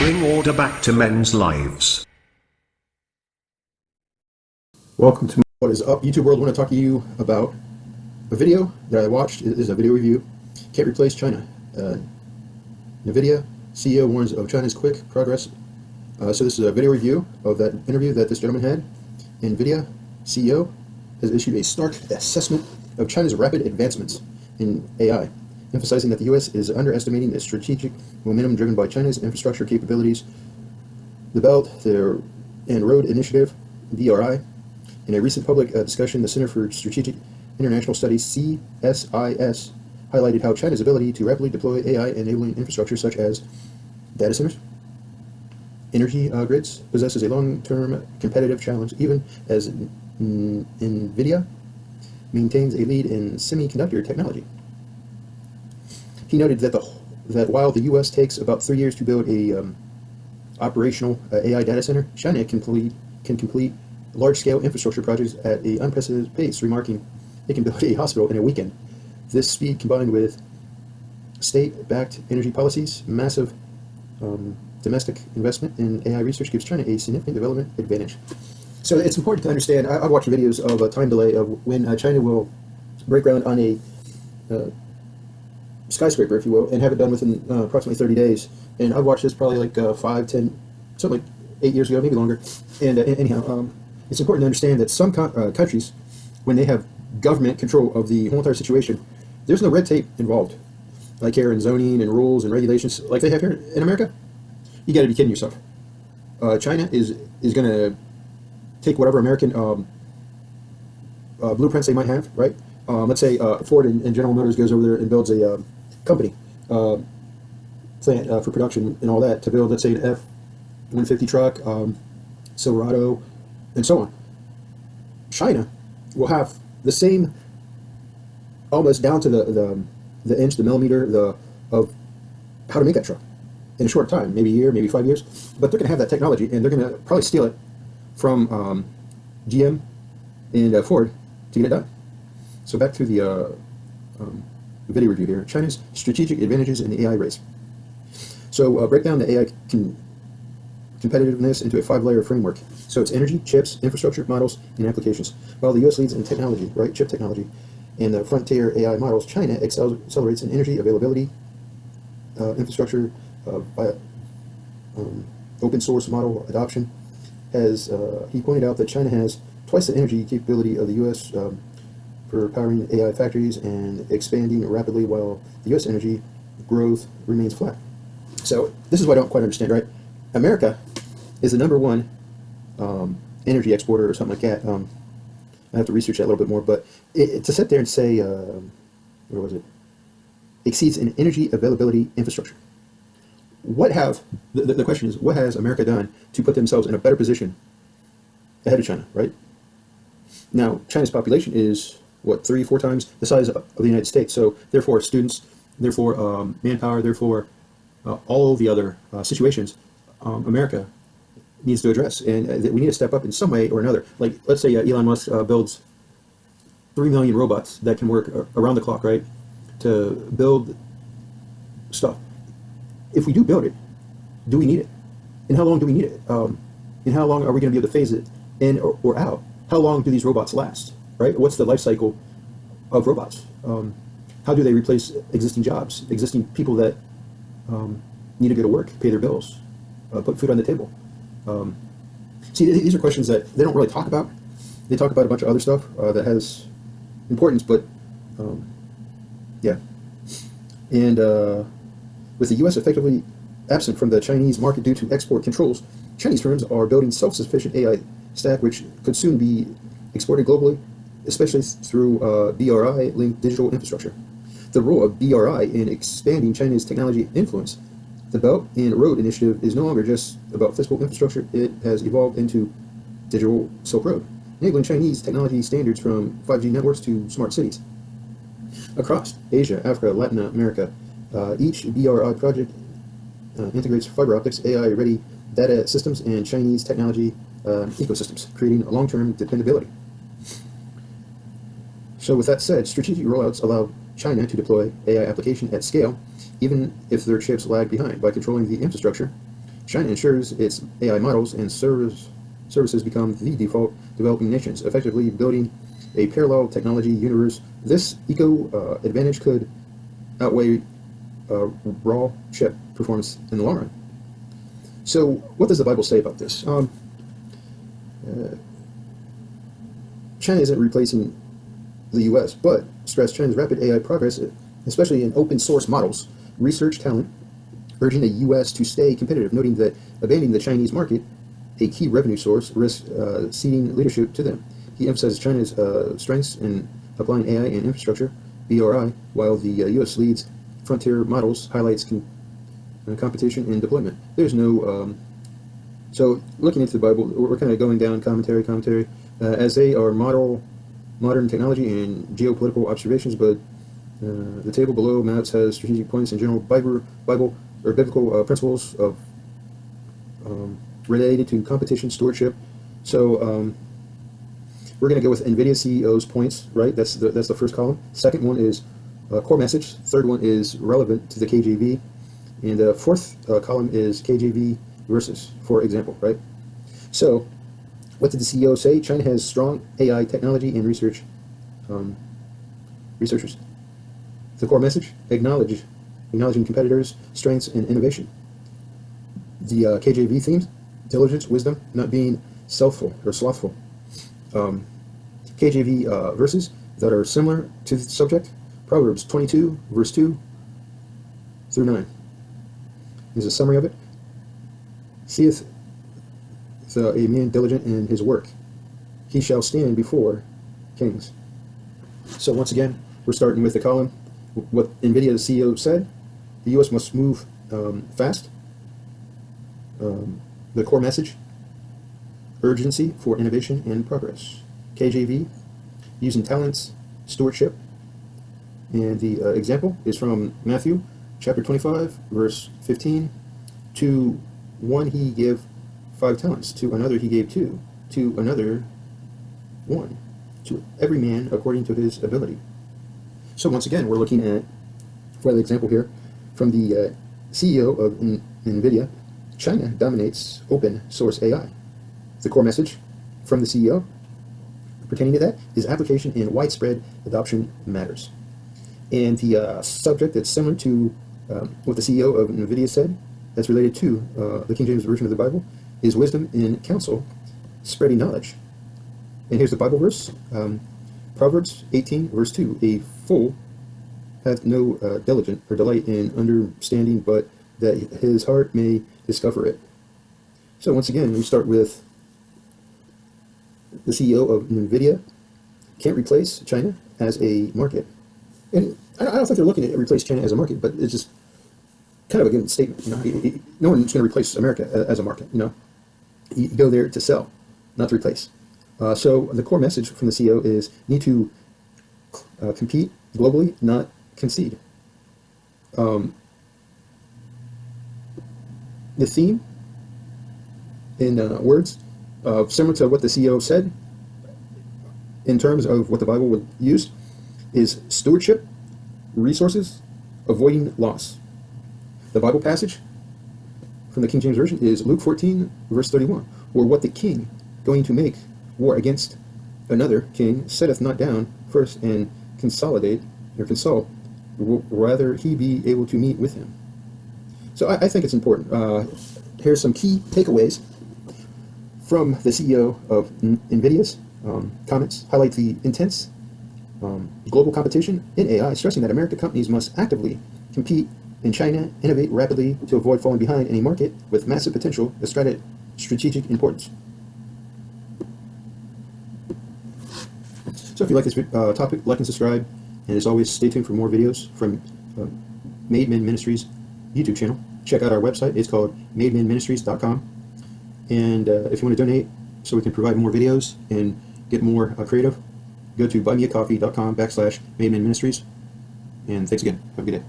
bring order back to men's lives. Welcome to What Is Up, YouTube world. I want to talk to you about a video that I watched. It is a video review. Can't replace China. Nvidia CEO warns of China's quick progress. So this is a video review of that interview that this gentleman had. Nvidia CEO has issued a stark assessment of China's rapid advancements in AI, emphasizing that the U.S. is underestimating the strategic momentum driven by China's infrastructure capabilities. The Belt and Road Initiative, BRI. In a recent public discussion, the Center for Strategic International Studies, CSIS, highlighted how China's ability to rapidly deploy AI-enabling infrastructure such as data centers, energy grids, possesses a long-term competitive challenge, even as Nvidia maintains a lead in semiconductor technology. He noted that while the U.S. takes about 3 years to build a operational AI data center, China can complete large-scale infrastructure projects at an unprecedented pace, remarking it can build a hospital in a weekend. This speed, combined with state-backed energy policies, massive domestic investment in AI research, gives China a significant development advantage. So it's important to understand. I've watched videos of a time delay of when China will break ground on a skyscraper, if you will, and have it done within approximately 30 days. And I've watched this probably like 5, 10, something like 8 years ago, maybe longer. And anyhow, it's important to understand that some countries, when they have government control of the whole entire situation, there's no red tape involved, like here in zoning and rules and regulations, like they have here in America. You got to be kidding yourself. China is going to take whatever American blueprints they might have, right? Let's say Ford and General Motors goes over there and builds a company plant for production and all that to build, let's say, an F-150 truck, Silverado, and so on. China will have the same, almost down to the inch, the millimeter, of how to make that truck in a short time, maybe a year, maybe 5 years. But they're going to have that technology, and they're going to probably steal it from GM and Ford to get it done. So back to the video review here. China's strategic advantages in the AI race. So break down the AI competitiveness into a 5-layer framework. So it's energy, chips, infrastructure, models, and applications. While the U.S. leads in technology, right, chip technology, and the frontier AI models, China accelerates in energy availability, infrastructure, open source model adoption. He pointed out that China has twice the energy capability of the U.S. For powering AI factories and expanding rapidly, while the U.S. energy growth remains flat. So this is what I don't quite understand, right? America is the #1 energy exporter or something like that. I have to research that a little bit more, but to sit there and say, where was it? Exceeds in energy availability infrastructure. The question is, what has America done to put themselves in a better position ahead of China, right? Now, China's population is, what, 3-4 times the size of the United States. So therefore students, therefore manpower, therefore all the other situations America needs to address, and we need to step up in some way or another. Like, let's say Elon Musk builds 3 million robots that can work around the clock, right, to build stuff. If we do build it, do we need it? And how long do we need it? And how long are we going to be able to phase it in or out? How long do these robots last, right? What's the life cycle of robots? How do they replace existing jobs, existing people that need to go to work, pay their bills, put food on the table? See, these are questions that they don't really talk about. They talk about a bunch of other stuff that has importance, but yeah. And with the U.S. effectively absent from the Chinese market due to export controls, Chinese firms are building self-sufficient AI stack, which could soon be exported globally, especially through BRI-linked digital infrastructure. The role of BRI in expanding China's technology influence. The Belt and Road Initiative is no longer just about physical infrastructure. It has evolved into digital Silk Road, enabling Chinese technology standards from 5G networks to smart cities. Across Asia, Africa, Latin America, each BRI project integrates fiber optics, AI-ready data systems, and Chinese technology ecosystems, creating a long-term dependability. So with that said, strategic rollouts allow China to deploy AI application at scale, even if their chips lag behind. By controlling the infrastructure, China ensures its AI models and services become the default developing nations, effectively building a parallel technology universe. This eco advantage could outweigh raw chip performance in the long run. So, what does the Bible say about this? China isn't replacing the U.S., but stress China's rapid AI progress, especially in open source models, research talent, urging the U.S. to stay competitive, noting that abandoning the Chinese market, a key revenue source, risks ceding leadership to them. He emphasizes China's strengths in applying AI and infrastructure, BRI, while the U.S. leads frontier models, highlights competition and deployment. There's no so looking into the Bible, we're kind of going down commentary, as they are modern technology and geopolitical observations, but the table below maps has strategic points and general Bible or biblical principles of related to competition, stewardship. So we're going to go with Nvidia CEO's points, right? That's the first column. Second one is core message. Third one is relevant to the KJV, and the fourth column is KJV verses, for example, right? So, what did the CEO say? China has strong AI technology and researchers. The core message: acknowledging competitors' strengths and innovation. The KJV themes: diligence, wisdom, not being slothful. KJV verses that are similar to the subject: Proverbs 22, verse 2 through 9. Here's a summary of it. Seeth a man diligent in his work, he shall stand before kings. So once again, we're starting with the column. What Nvidia's CEO said: the U.S. must move fast. The core message: urgency for innovation and progress. KJV: using talents, stewardship. And the example is from Matthew chapter 25, verse 15. To one he gave 5 talents, to another he gave 2, to another 1, to every man according to his ability. So once again, we're looking at, for the example here, from the CEO of Nvidia: China dominates open source AI. The core message from the CEO pertaining to that is application and widespread adoption matters. And the subject that's similar to what the CEO of Nvidia said, that's related to the King James Version of the Bible, is wisdom in counsel, spreading knowledge. And here's the Bible verse, Proverbs 18, verse 2. A fool hath no diligent or delight in understanding, but that his heart may discover it. So once again, we start with the CEO of Nvidia can't replace China as a market. And I don't think they're looking to replace China as a market, but it's just kind of a good statement. No one's going to replace America as a market. You go there to sell, not to replace. So the core message from the CEO is need to compete globally, not concede. The theme in words similar to what the CEO said in terms of what the Bible would use is stewardship, resources, avoiding loss. The Bible passage from the King James Version is Luke 14, verse 31, or what the king going to make war against another king setteth not down first and consult, rather he be able to meet with him. So I think it's important. Here's some key takeaways from the CEO of Nvidia's comments. Highlight the intense global competition in AI, stressing that American companies must actively compete in China, innovate rapidly to avoid falling behind in a market with massive potential, strategic importance. So if you like this topic, like and subscribe, and as always, stay tuned for more videos from Mademanministries YouTube channel. Check out our website. It's called Mademanministries.com. And if you want to donate so we can provide more videos and get more creative, go to buymeacoffee.com/Mademanministries. And thanks again. Have a good day.